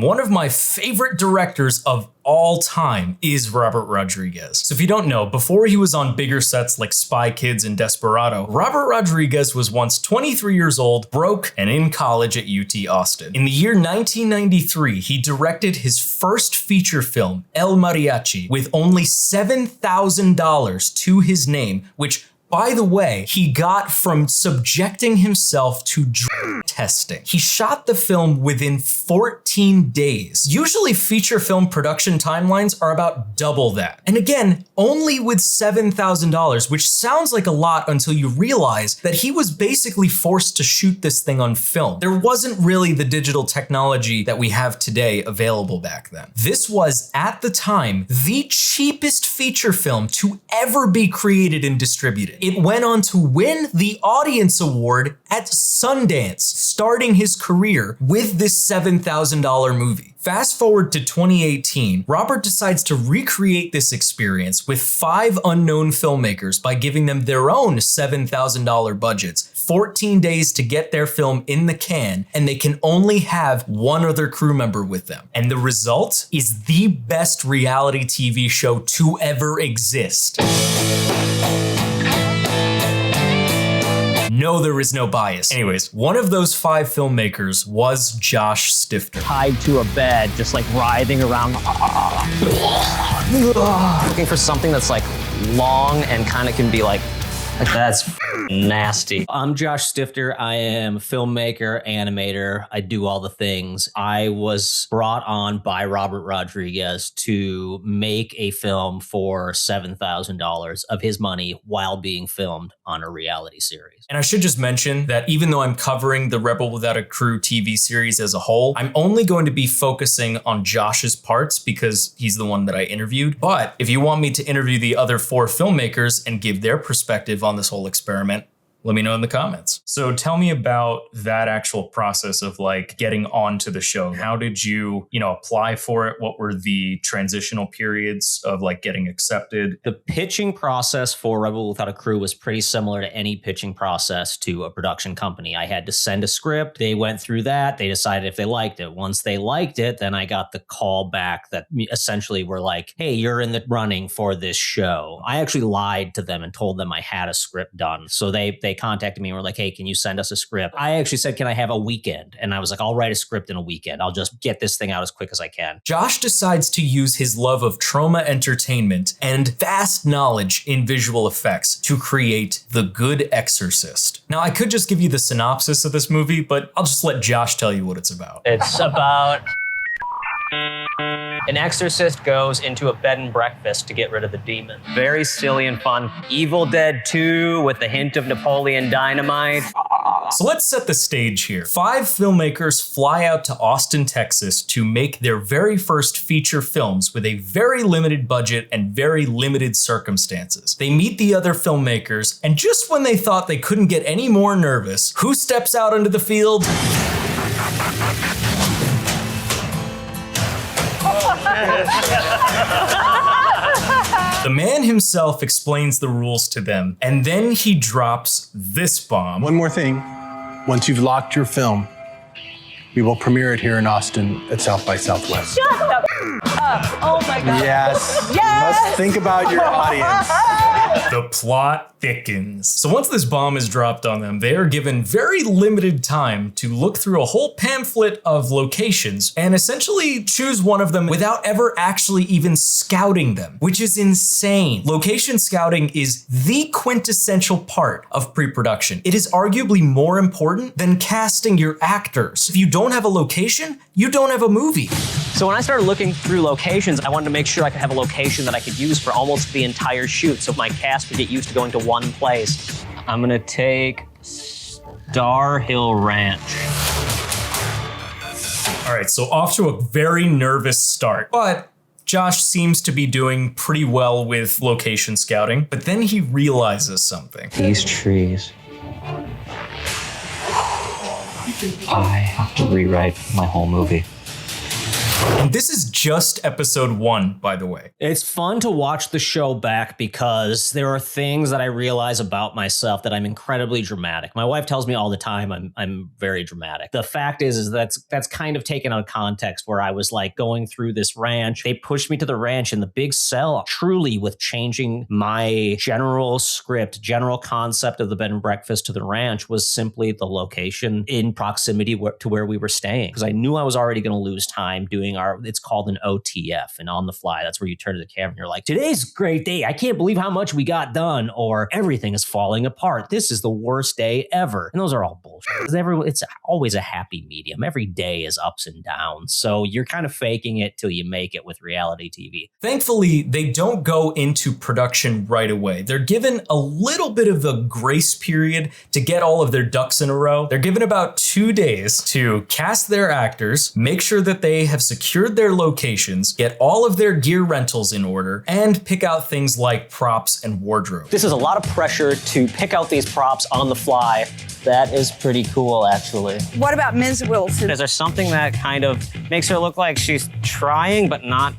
One of my favorite directors of all time is Robert Rodriguez. So if you don't know, before he was on bigger sets like Spy Kids and Desperado, Robert Rodriguez was once 23 years old, broke, and in college at UT Austin. In the year 1993, he directed his first feature film, El Mariachi, with only $7,000 to his name, which, by the way, he got from subjecting himself to drug testing. He shot the film within 14 days. Usually feature film production timelines are about double that. And again, only with $7,000, which sounds like a lot until you realize that he was basically forced to shoot this thing on film. There wasn't really the digital technology that we have today available back then. This was, at the time, the cheapest feature film to ever be created and distributed. It went on to win the Audience Award at Sundance, starting his career with this $7,000 movie. Fast forward to 2018, Robert decides to recreate this experience with 5 unknown filmmakers by giving them their own $7,000 budgets, 14 days to get their film in the can, and they can only have one other crew member with them. And the result is the best reality TV show to ever exist. No, there is no bias. Anyways, one of those 5 filmmakers was Josh Stifter. Tied to a bed, just like writhing around. Looking for something that's like long and kind of can be like that's nasty. I'm Josh Stifter. I am a filmmaker, animator. I do all the things. I was brought on by Robert Rodriguez to make a film for $7,000 of his money while being filmed on a reality series. And I should just mention that even though I'm covering the Rebel Without a Crew TV series as a whole, I'm only going to be focusing on Josh's parts because he's the one that I interviewed. But if you want me to interview the other 4 filmmakers and give their perspective on this whole experiment, let me know in the comments. So tell me about that actual process of like getting onto the show. How did you, apply for it? What were the transitional periods of like getting accepted? The pitching process for Rebel Without a Crew was pretty similar to any pitching process to a production company. I had to send a script. They went through that. They decided if they liked it. Once they liked it, then I got the call back that essentially were like, hey, you're in the running for this show. I actually lied to them and told them I had a script done. So they contacted me and were like, hey, can you send us a script? I actually said, can I have a weekend? And I was like, I'll write a script in a weekend. I'll just get this thing out as quick as I can. Josh decides to use his love of trauma entertainment and vast knowledge in visual effects to create The Good Exorcist. Now, I could just give you the synopsis of this movie, but I'll just let Josh tell you what it's about. It's about an exorcist goes into a bed and breakfast to get rid of the demon. Very silly and fun. Evil Dead 2 with a hint of Napoleon Dynamite. So let's set the stage here. 5 filmmakers fly out to Austin, Texas to make their very first feature films with a very limited budget and very limited circumstances. They meet the other filmmakers, and just when they thought they couldn't get any more nervous, who steps out onto the field? The man himself explains the rules to them, and then he drops this bomb. One more thing. Once you've locked your film, we will premiere it here in Austin at South by Southwest. Shut up! Oh my God. Yes. Yes. You must think about your audience. The plot thickens. So once this bomb is dropped on them, they are given very limited time to look through a whole pamphlet of locations and essentially choose one of them without ever actually even scouting them, which is insane. Location scouting is the quintessential part of pre-production. It is arguably more important than casting your actors. If you don't have a location, you don't have a movie. So when I started looking through locations, I wanted to make sure I could have a location that I could use for almost the entire shoot, so my cast would get used to going to one place. I'm gonna take Star Hill Ranch. All right, so off to a very nervous start, but Josh seems to be doing pretty well with location scouting, but then he realizes something. These trees. I have to rewrite my whole movie. And this is just episode 1, by the way. It's fun to watch the show back because there are things that I realize about myself that I'm incredibly dramatic. My wife tells me all the time I'm very dramatic. The fact is that's kind of taken out of context, where I was like going through this ranch. They pushed me to the ranch in the big cell, truly with changing my general script, general concept of the bed and breakfast to the ranch was simply the location in proximity to where we were staying. Because I knew I was already going to lose time doing it's called an OTF, and on the fly. That's where you turn to the camera and you're like, today's a great day. I can't believe how much we got done, or everything is falling apart. This is the worst day ever. And those are all bullshit. It's always a happy medium. Every day is ups and downs. So you're kind of faking it till you make it with reality TV. Thankfully, they don't go into production right away. They're given a little bit of a grace period to get all of their ducks in a row. They're given about 2 days to cast their actors, make sure that they have secured their locations, get all of their gear rentals in order, and pick out things like props and wardrobe. This is a lot of pressure to pick out these props on the fly. That is pretty cool, actually. What about Ms. Wilson? Is there something that kind of makes her look like she's trying, but not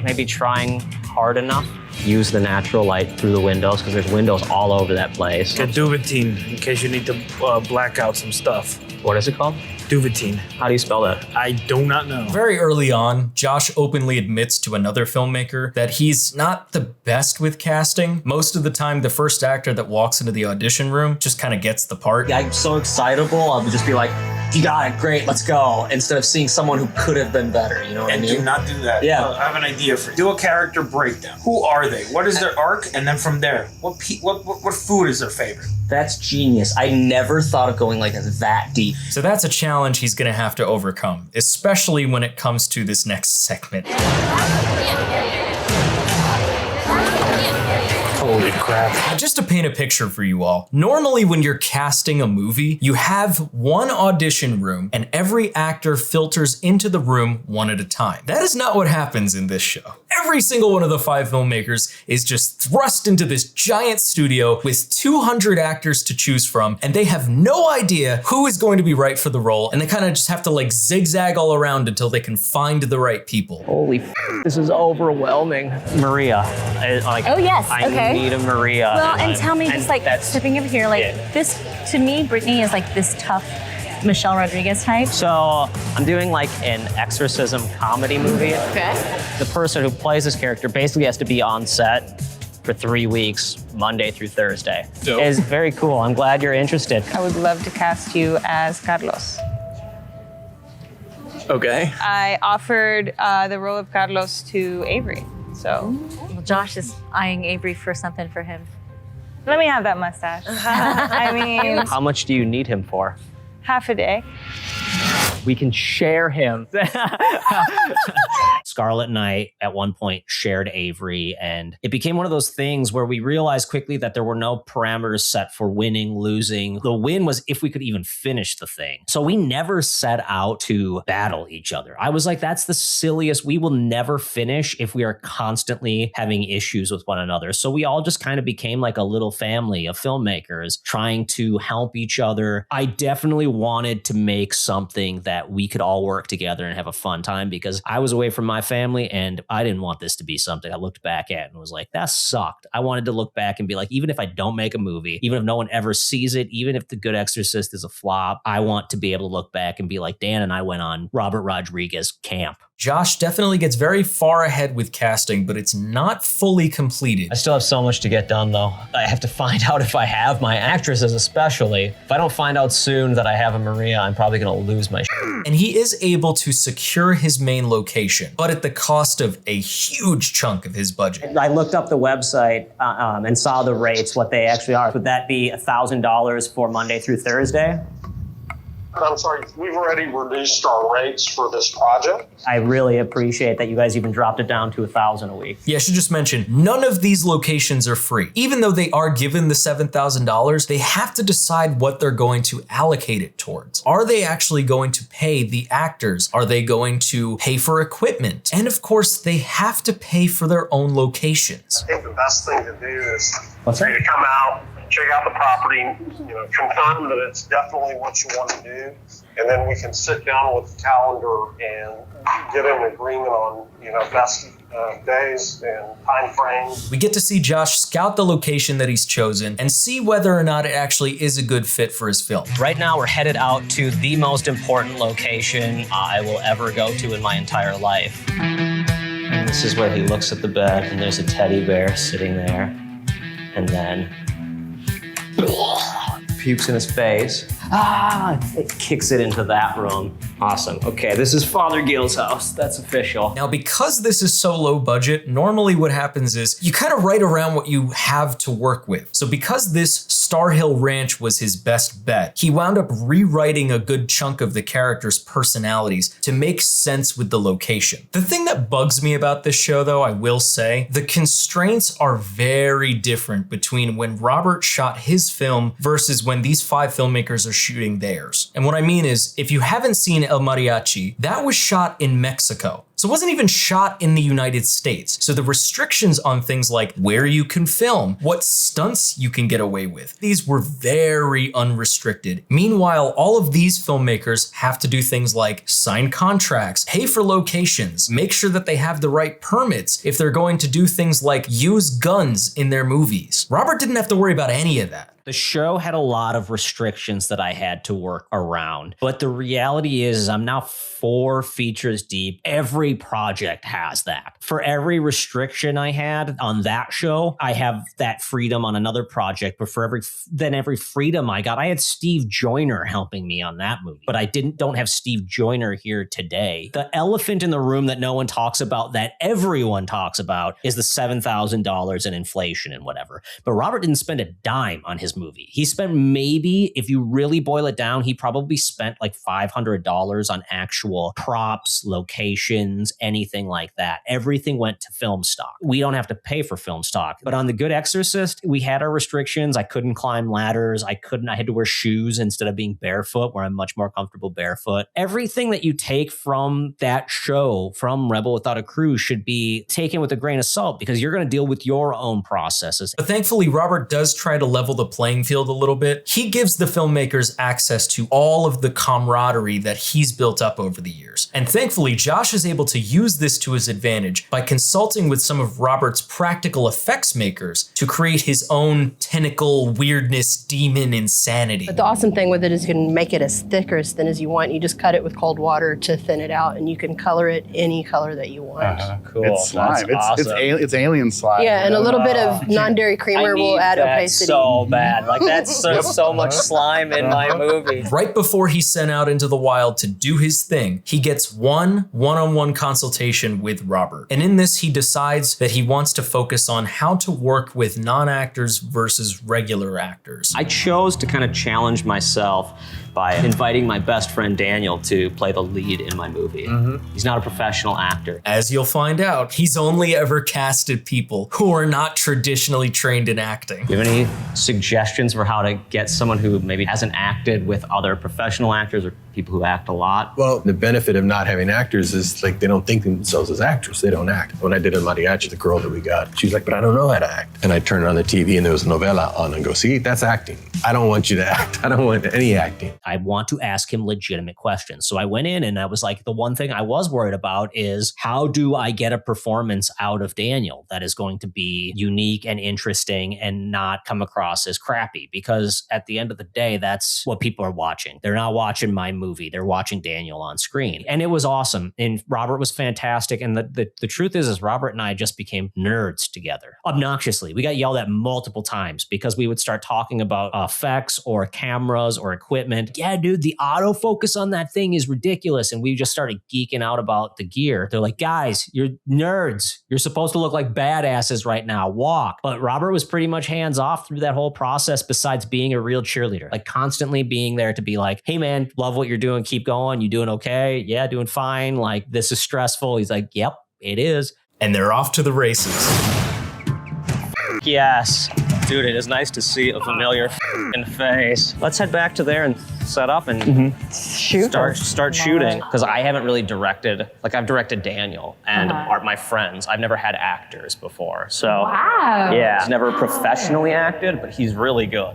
maybe trying hard enough? Use the natural light through the windows, because there's windows all over that place. Get Duvetine in case you need to black out some stuff. What is it called? Duvetine. How do you spell that? I do not know. Very early on, Josh openly admits to another filmmaker that he's not the best with casting. Most of the time, the first actor that walks into the audition room just kind of gets the part. I'm so excitable, I'll just be like, you got it, great, let's go. Instead of seeing someone who could have been better, you know what I And mean? do not do that. Yeah. I have an idea for you. Do a character breakdown. Who are they? What is their arc? And then from there, what food is their favorite? That's genius. I never thought of going like that deep. So that's a challenge he's gonna have to overcome, especially when it comes to this next segment. Holy crap. Just to paint a picture for you all, normally when you're casting a movie, you have one audition room and every actor filters into the room one at a time. That is not what happens in this show. Every single one of the 5 filmmakers is just thrust into this giant studio with 200 actors to choose from, and they have no idea who is going to be right for the role, and they kind of just have to like zigzag all around until they can find the right people. Holy this is overwhelming. Maria. Oh, yes, I okay. need a Maria. Well, and tell me, just like that's- stepping over here, like this, to me, Brittany is like this tough Michelle Rodriguez type. So I'm doing like an exorcism comedy movie. Okay. The person who plays this character basically has to be on set for 3 weeks, Monday through Thursday. Dope. It's very cool. I'm glad you're interested. I would love to cast you as Carlos. Okay. I offered the role of Carlos to Avery. So Well, Josh is eyeing Avery for something for him. let me have that mustache. I mean, How much do you need him for? half a day. We can share him. Scarlett and I, at one point, shared Avery, and it became one of those things where we realized quickly that there were no parameters set for winning, losing. The win was if we could even finish the thing. So we never set out to battle each other. I was like, that's the silliest. We will never finish if we are constantly having issues with one another. So we all just kind of became like a little family of filmmakers trying to help each other. I definitely wanted to make something that we could all work together and have a fun time, because I was away from my family and I didn't want this to be something I looked back at and was like, that sucked. I wanted to look back and be like, even if I don't make a movie, even if no one ever sees it, even if The Good Exorcist is a flop, I want to be able to look back and be like, Dan and I went on Robert Rodriguez camp. Josh definitely gets very far ahead with casting, but it's not fully completed. I still have so much to get done, though. I have to find out if I have my actresses, especially. If I don't find out soon that I have a Maria, I'm probably going to lose my shit. And he is able to secure his main location, but at the cost of a huge chunk of his budget. I looked up the website and saw the rates, what they actually are. Would that be $1,000 for Monday through Thursday? I'm sorry, we've already reduced our rates for this project. I really appreciate that you guys even dropped it down to $1,000 a week. Yeah, I should just mention, none of these locations are free. Even though they are given the $7,000, they have to decide what they're going to allocate it towards. Are they actually going to pay the actors? Are they going to pay for equipment? And of course, they have to pay for their own locations. I think the best thing to do is What's for you that? to come out, check out the property, confirm that it's definitely what you want to do, and then we can sit down with the calendar and get an agreement on, best days and time frames. We get to see Josh scout the location that he's chosen and see whether or not it actually is a good fit for his film. Right now, we're headed out to the most important location I will ever go to in my entire life. And this is where he looks at the bed, and there's a teddy bear sitting there. And then pukes in his face. It kicks it into that room. Awesome. Okay, this is Father Gil's house. That's official. Now, because this is so low budget, normally what happens is you kind of write around what you have to work with. So because this Star Hill Ranch was his best bet, he wound up rewriting a good chunk of the characters' personalities to make sense with the location. The thing that bugs me about this show, though, I will say, the constraints are very different between when Robert shot his film versus when these 5 filmmakers are shooting theirs. And what I mean is, if you haven't seen El Mariachi, that was shot in Mexico. So it wasn't even shot in the United States. So the restrictions on things like where you can film, what stunts you can get away with, these were very unrestricted. Meanwhile, all of these filmmakers have to do things like sign contracts, pay for locations, make sure that they have the right permits if they're going to do things like use guns in their movies. Robert didn't have to worry about any of that. The show had a lot of restrictions that I had to work around. But the reality is I'm now 4 features deep. Every project has that. For every restriction I had on that show, I have that freedom on another project. But for every freedom I got, I had Steve Joyner helping me on that movie. But I don't have Steve Joyner here today. The elephant in the room that no one talks about, that everyone talks about, is the $7,000 in inflation and whatever. But Robert didn't spend a dime on his movie. He spent, maybe, if you really boil it down, he probably spent like $500 on actual props, locations, anything like that. Everything went to film stock. We don't have to pay for film stock. But on The Good Exorcist, we had our restrictions. I couldn't climb ladders. I had to wear shoes instead of being barefoot, where I'm much more comfortable barefoot. Everything that you take from that show, from Rebel Without a Crew, should be taken with a grain of salt, because you're going to deal with your own processes. But thankfully, Robert does try to level the playing field a little bit. He gives the filmmakers access to all of the camaraderie that he's built up over the years. And thankfully, Josh is able to use this to his advantage by consulting with some of Robert's practical effects makers to create his own tentacle, weirdness, demon insanity. But the awesome thing with it is you can make it as thick or as thin as you want. You just cut it with cold water to thin it out, and you can color it any color that you want. Cool. It's slime. It's alien slime. Yeah, and a little bit of non-dairy creamer will add opacity. So bad. Like, that's so much slime in my movie. Right before he's sent out into the wild to do his thing, he gets one-on-one consultation with Robert. And in this, he decides that he wants to focus on how to work with non-actors versus regular actors. I chose to kind of challenge myself by inviting my best friend Daniel to play the lead in my movie. He's not a professional actor. As you'll find out, he's only ever casted people who are not traditionally trained in acting. Do you have any suggestions for how to get someone who maybe hasn't acted with other professional actors or people who act a lot? Well, the benefit of not having actors is like they don't think themselves as actors. They don't act. When I did El Mariachi, the girl that we got, she was like, but I don't know how to act. And I turned on the TV and there was a novela on and go, see, that's acting. I don't want you to act. I don't want any acting. I want to ask him legitimate questions. So I went in and I was like, the one thing I was worried about is, how do I get a performance out of Daniel that is going to be unique and interesting and not come across as crappy? Because at the end of the day, that's what people are watching. They're not watching my movie. They're watching Daniel on screen. And it was awesome. And Robert was fantastic. And the truth is Robert and I just became nerds together. Obnoxiously. We got yelled at multiple times because we would start talking about effects or cameras or equipment. Yeah, dude, the autofocus on that thing is ridiculous. And we just started geeking out about the gear. They're like, guys, you're nerds. You're supposed to look like badasses right now. Walk. But Robert was pretty much hands off through that whole process, besides being a real cheerleader, like constantly being there to be like, hey man, love what you're doing. Keep going. You doing okay? Yeah, doing fine. Like, this is stressful. He's like, yep, it is. And they're off to the races. Yes. Dude, it is nice to see a familiar face. Let's head back to there and set up and start shooting. Because I haven't really directed, like I've directed Daniel and my friends. I've never had actors before. So yeah, he's never professionally acted, but he's really good.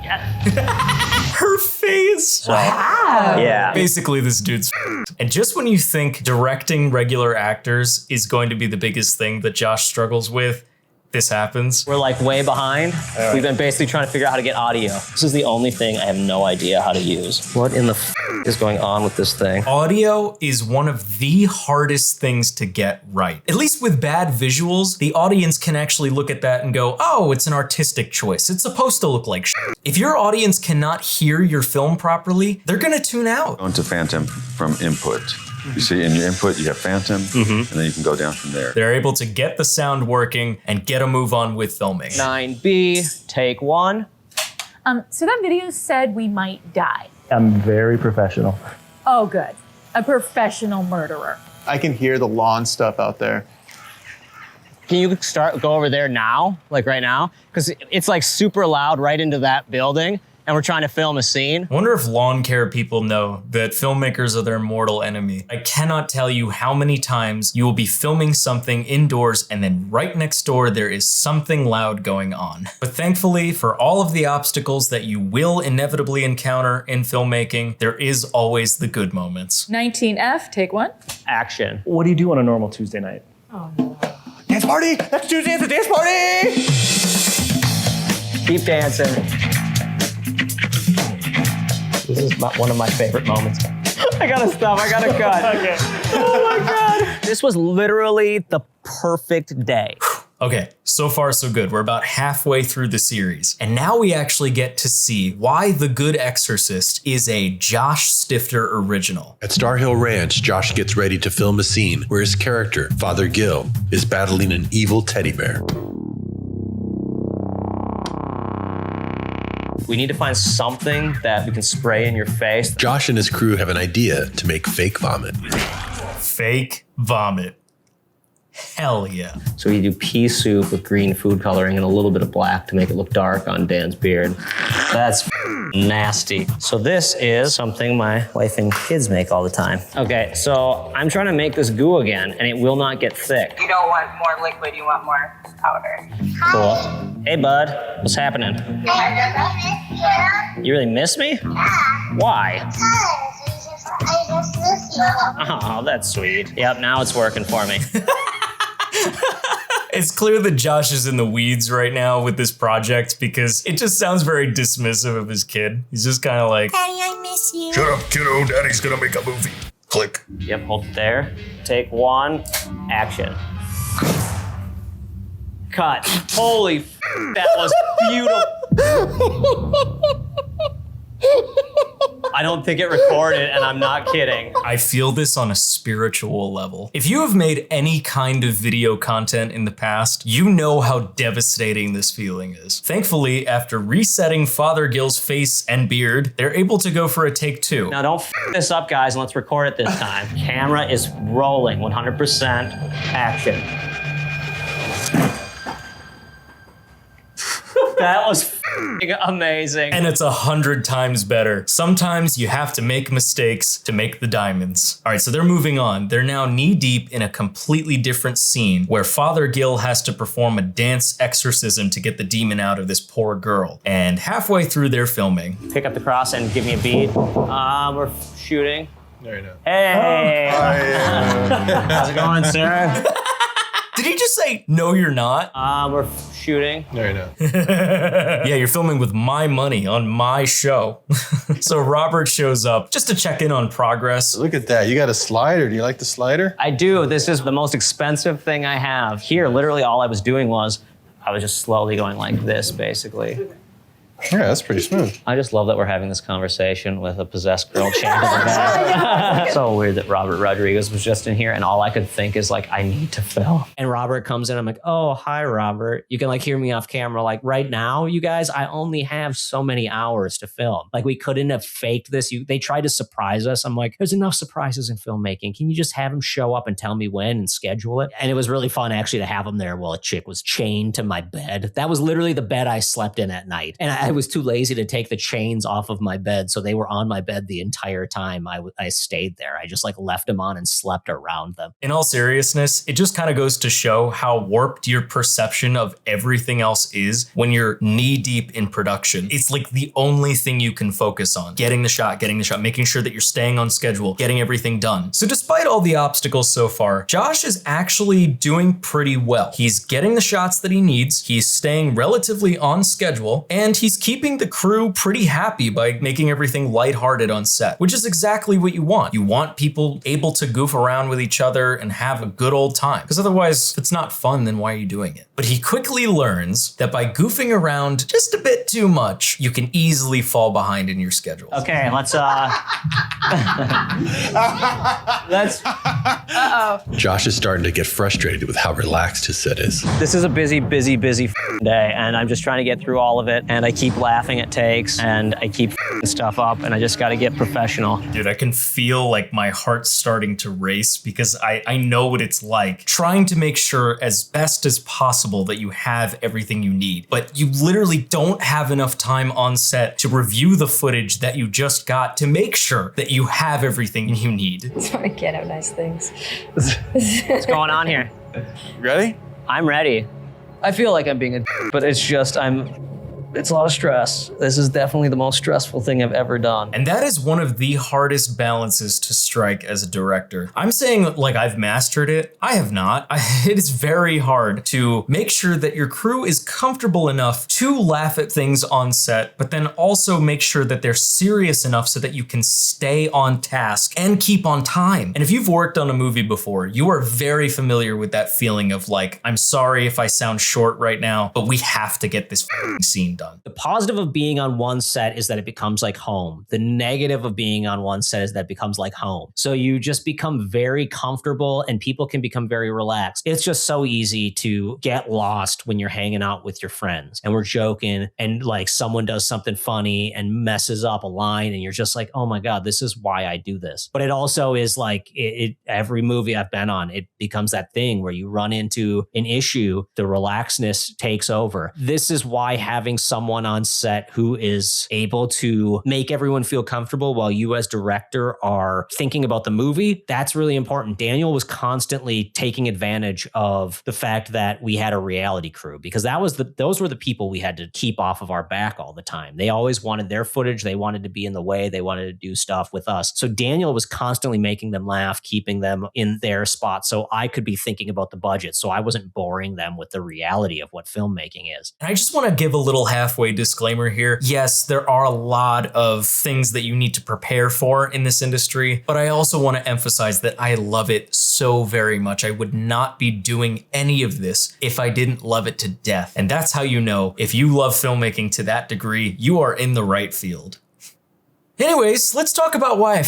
Her face. Yeah. Basically, this dude's and just when you think directing regular actors is going to be the biggest thing that Josh struggles with, this happens. We're like way behind. We've been basically trying to figure out how to get audio. This is the only thing I have no idea how to use. What in the is going on with this thing? Audio is one of the hardest things to get right. At least with bad visuals, the audience can actually look at that and go, oh, it's an artistic choice. It's supposed to look like shit. If your audience cannot hear your film properly, they're gonna tune out. Go into Phantom from input. You see in your input, you have Phantom, and then you can go down from there. They're able to get the sound working and get a move on with filming. 9B, take 1. So that video said we might die. I'm very professional. Oh, good. A professional murderer. I can hear the lawn stuff out there. Can you go over there now, like right now? Because it's like super loud right into that building. And we're trying to film a scene. I wonder if lawn care people know that filmmakers are their mortal enemy. I cannot tell you how many times you will be filming something indoors and then right next door there is something loud going on. But thankfully, for all of the obstacles that you will inevitably encounter in filmmaking, there is always the good moments. 19F, take 1. Action. What do you do on a normal Tuesday night? Oh, no. Dance party! That's Tuesday, it's a dance party! Keep dancing. This is one of my favorite moments. I gotta stop, I gotta cut. Okay. Oh my God. This was literally the perfect day. Okay, so far so good. We're about halfway through the series. And now we actually get to see why The Good Exorcist is a Josh Stifter original. At Star Hill Ranch, Josh gets ready to film a scene where his character, Father Gill, is battling an evil teddy bear. We need to find something that we can spray in your face. Josh and his crew have an idea to make fake vomit. Fake vomit. Hell yeah. So we do pea soup with green food coloring and a little bit of black to make it look dark on Dan's beard. That's nasty. So this is something my wife and kids make all the time. Okay, so I'm trying to make this goo again and it will not get thick. You don't want more liquid, you want more powder. Cool. Hey bud, what's happening? You really miss me? Yeah. Why? I just miss you. Oh, that's sweet. Yep, now it's working for me. It's clear that Josh is in the weeds right now with this project because it just sounds very dismissive of his kid. He's just kind of like, Daddy, I miss you. Shut up, kiddo. Daddy's gonna make a movie. Click. Yep, hold it there. Take 1, action. Cut. Holy that was beautiful. I don't think it recorded, and I'm not kidding. I feel this on a spiritual level. If you have made any kind of video content in the past, you know how devastating this feeling is. Thankfully, after resetting Father Gill's face and beard, they're able to go for a take 2. Now don't f this up, guys, and let's record it this time. Camera is rolling, 100% action. That was amazing. And it's 100 times better. Sometimes you have to make mistakes to make the diamonds. All right, so they're moving on. They're now knee-deep in a completely different scene where Father Gill has to perform a dance exorcism to get the demon out of this poor girl. And halfway through their filming, pick up the cross and give me a beat. We're shooting. There you go. Hey! How's it going, Sarah? Did he just say, no, you're not? We're shooting. There you go. Yeah, you're filming with my money on my show. So Robert shows up just to check in on progress. Look at that. You got a slider. Do you like the slider? I do. This is the most expensive thing I have. Here, literally all I was doing was, I was just slowly going like this, basically. Yeah, that's pretty smooth. I just love that we're having this conversation with a possessed girl chained in the bed. So weird that Robert Rodriguez was just in here and all I could think is like, I need to film. And Robert comes in, I'm like, oh, hi, Robert. You can like hear me off camera. Like right now, you guys, I only have so many hours to film. Like we couldn't have faked this. They tried to surprise us. I'm like, there's enough surprises in filmmaking. Can you just have him show up and tell me when and schedule it? And it was really fun actually to have him there while a chick was chained to my bed. That was literally the bed I slept in at night. And I was too lazy to take the chains off of my bed. So they were on my bed the entire time I stayed there. I just like left them on and slept around them. In all seriousness, it just kind of goes to show how warped your perception of everything else is when you're knee deep in production. It's like the only thing you can focus on. Getting the shot, making sure that you're staying on schedule, getting everything done. So despite all the obstacles so far, Josh is actually doing pretty well. He's getting the shots that he needs, he's staying relatively on schedule, and he's keeping the crew pretty happy by making everything lighthearted on set, which is exactly what you want. You want people able to goof around with each other and have a good old time, because otherwise, if it's not fun, then why are you doing it? But he quickly learns that by goofing around just a bit too much, you can easily fall behind in your schedule. Okay, let's Josh is starting to get frustrated with how relaxed his set is. This is a busy day, and I'm just trying to get through all of it, and I keep laughing at takes, and I keep stuff up, and I just gotta get professional. Dude, I can feel like my heart's starting to race because I know what it's like trying to make sure as best as possible that you have everything you need, but you literally don't have enough time on set to review the footage that you just got to make sure that you have everything you need. Sorry, I can't have nice things. What's going on here? Ready? I'm ready. I feel like I'm being a but it's just it's a lot of stress. This is definitely the most stressful thing I've ever done. And that is one of the hardest balances to strike as a director. I'm saying like I've mastered it. I have not. It is very hard to make sure that your crew is comfortable enough to laugh at things on set, but then also make sure that they're serious enough so that you can stay on task and keep on time. And if you've worked on a movie before, you are very familiar with that feeling of like, I'm sorry if I sound short right now, but we have to get this scene done. The positive of being on one set is that it becomes like home. The negative of being on one set is that it becomes like home. So you just become very comfortable and people can become very relaxed. It's just so easy to get lost when you're hanging out with your friends and we're joking and like someone does something funny and messes up a line and you're just like, oh my God, this is why I do this. But it also is like every movie I've been on, it becomes that thing where you run into an issue, the relaxedness takes over. This is why having someone on set who is able to make everyone feel comfortable while you as director are thinking about the movie, that's really important. Daniel was constantly taking advantage of the fact that we had a reality crew because those were the people we had to keep off of our back all the time. They always wanted their footage. They wanted to be in the way. They wanted to do stuff with us. So Daniel was constantly making them laugh, keeping them in their spot so I could be thinking about the budget. So I wasn't boring them with the reality of what filmmaking is. And I just want to give a little halfway disclaimer here. Yes, there are a lot of things that you need to prepare for in this industry, but I also want to emphasize that I love it so very much. I would not be doing any of this if I didn't love it to death. And that's how you know if you love filmmaking to that degree, you are in the right field. Anyways, let's talk about why I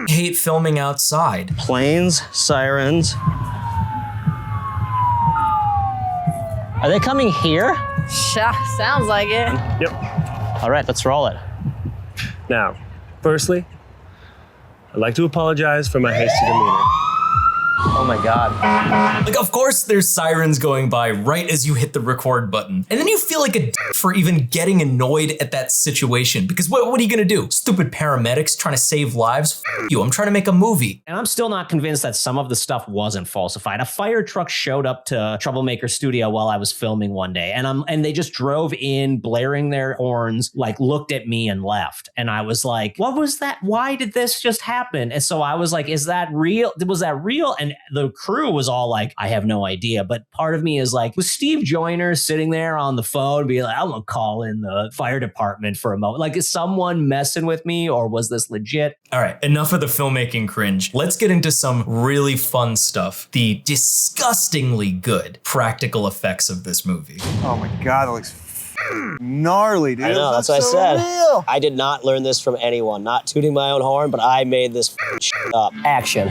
hate filming outside. Planes, sirens. Are they coming here? Sounds like it. Yep. All right, let's roll it. Now, firstly, I'd like to apologize for my hasty demeanor. Oh my God. Like, of course there's sirens going by right as you hit the record button. And then you feel like a d for even getting annoyed at that situation. Because what are you gonna do? Stupid paramedics trying to save lives? F you, I'm trying to make a movie. And I'm still not convinced that some of the stuff wasn't falsified. A fire truck showed up to Troublemaker Studio while I was filming one day. And they just drove in, blaring their horns, like looked at me and left. And I was like, what was that? Why did this just happen? And so I was like, is that real? Was that real? And the crew was all like, I have no idea. But part of me is like, was Steve Joyner sitting there on the phone being like, I'm gonna call in the fire department for a moment? Like, is someone messing with me or was this legit? All right, enough of the filmmaking cringe. Let's get into some really fun stuff. The disgustingly good practical effects of this movie. Oh my God, that looks gnarly, dude. I know, that's what I said. I did not learn this from anyone. Not tooting my own horn, but I made this shit up. Action.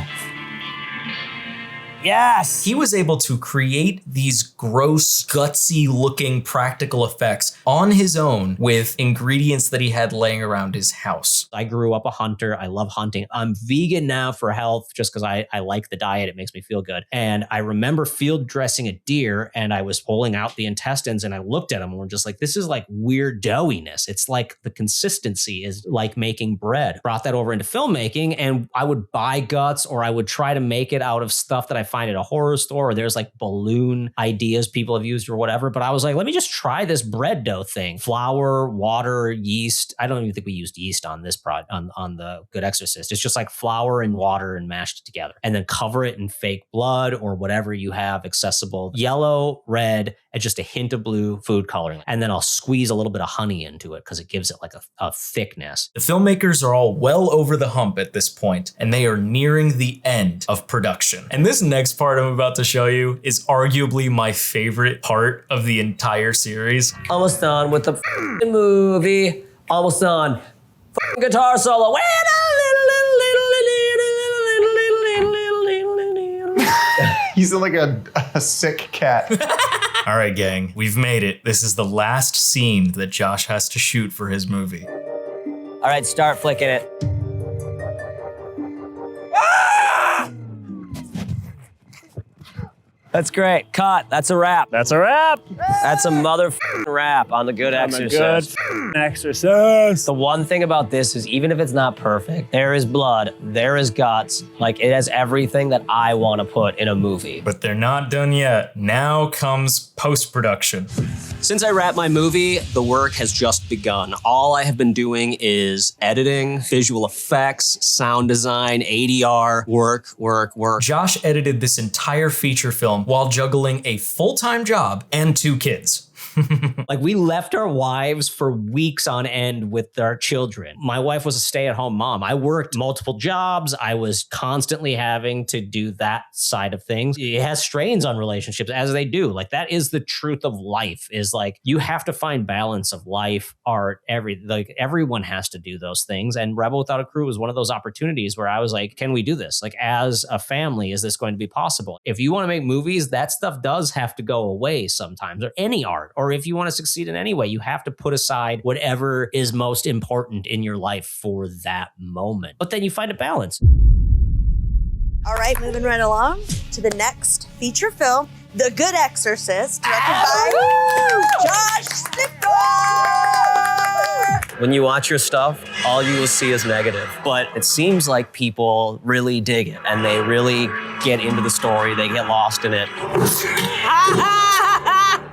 Yes! He was able to create these gross, gutsy looking practical effects on his own with ingredients that he had laying around his house. I grew up a hunter. I love hunting. I'm vegan now for health just because I like the diet. It makes me feel good. And I remember field dressing a deer and I was pulling out the intestines and I looked at them and we're just like, this is like weird doughiness. It's like the consistency is like making bread. Brought that over into filmmaking and I would buy guts or I would try to make it out of stuff that I find at a horror store or there's like balloon ideas people have used or whatever. But I was like, let me just try this bread dough thing. Flour, water, yeast. I don't even think we used yeast on this on the Good Exorcist. It's just like flour and water and mashed together and then cover it in fake blood or whatever you have accessible. Yellow, red, and just a hint of blue food coloring. And then I'll squeeze a little bit of honey into it because it gives it like a thickness. The filmmakers are all well over the hump at this point, and they are nearing the end of production. And this next part I'm about to show you is arguably my favorite part of the entire series. Almost done with the movie. Almost done. Guitar solo. You sound like a sick cat. All right, gang, we've made it. This is the last scene that Josh has to shoot for his movie. All right, start flicking it. That's great. Cut. That's a wrap. That's a wrap. That's a motherfucking wrap on the Good Exorcist. Good Exorcist. The one thing about this is even if it's not perfect, there is blood, there is guts. Like it has everything that I want to put in a movie. But they're not done yet. Now comes post-production. Since I wrapped my movie, the work has just begun. All I have been doing is editing, visual effects, sound design, ADR, work. Josh edited this entire feature film while juggling a full-time job and 2 kids. Like we left our wives for weeks on end with our children. My wife was a stay-at-home mom. I worked multiple jobs. I was constantly having to do that side of things. It has strains on relationships as they do. Like that is the truth of life is like you have to find balance of life, art, everyone has to do those things. And Rebel Without a Crew was one of those opportunities where I was like, can we do this? Like as a family, is this going to be possible? If you want to make movies, that stuff does have to go away sometimes, or any art. Or if you want to succeed in any way, you have to put aside whatever is most important in your life for that moment. But then you find a balance. All right, moving right along to the next feature film, The Good Exorcist, directed by Josh Stifter. When you watch your stuff, all you will see is negative. But it seems like people really dig it and they really get into the story. They get lost in it.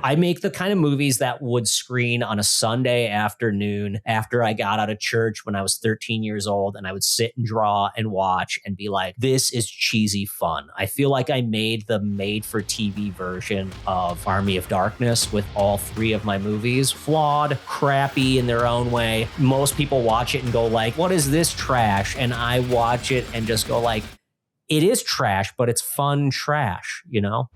I make the kind of movies that would screen on a Sunday afternoon after I got out of church when I was 13 years old, and I would sit and draw and watch and be like, this is cheesy fun. I feel like I made the made-for-TV version of Army of Darkness with all 3 of my movies. Flawed, crappy in their own way. Most people watch it and go like, what is this trash? And I watch it and just go like, it is trash, but it's fun trash, you know?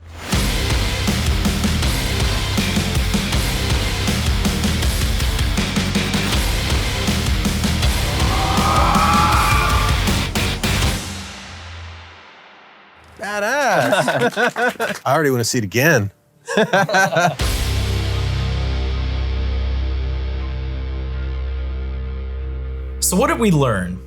Badass. I already want to see it again. So what did we learn?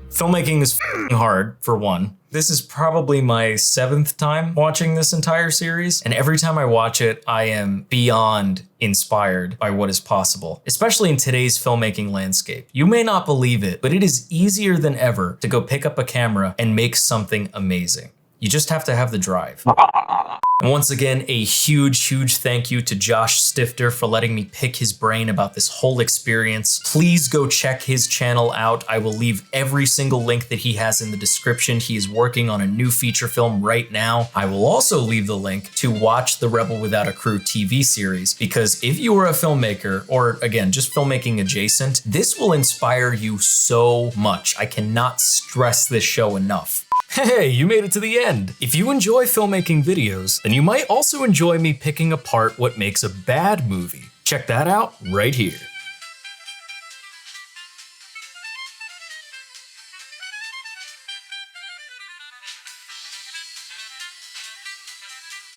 Filmmaking is hard, for one. This is probably my 7th time watching this entire series, and every time I watch it, I am beyond inspired by what is possible, especially in today's filmmaking landscape. You may not believe it, but it is easier than ever to go pick up a camera and make something amazing. You just have to have the drive. And once again, a huge thank you to Josh Stifter for letting me pick his brain about this whole experience. Please go check his channel out. I will leave every single link that he has in the description. He is working on a new feature film right now. I will also leave the link to watch the Rebel Without a Crew TV series, because if you are a filmmaker, or again, just filmmaking adjacent, this will inspire you so much. I cannot stress this show enough. Hey, you made it to the end. If you enjoy filmmaking videos, then you might also enjoy me picking apart what makes a bad movie. Check that out right here.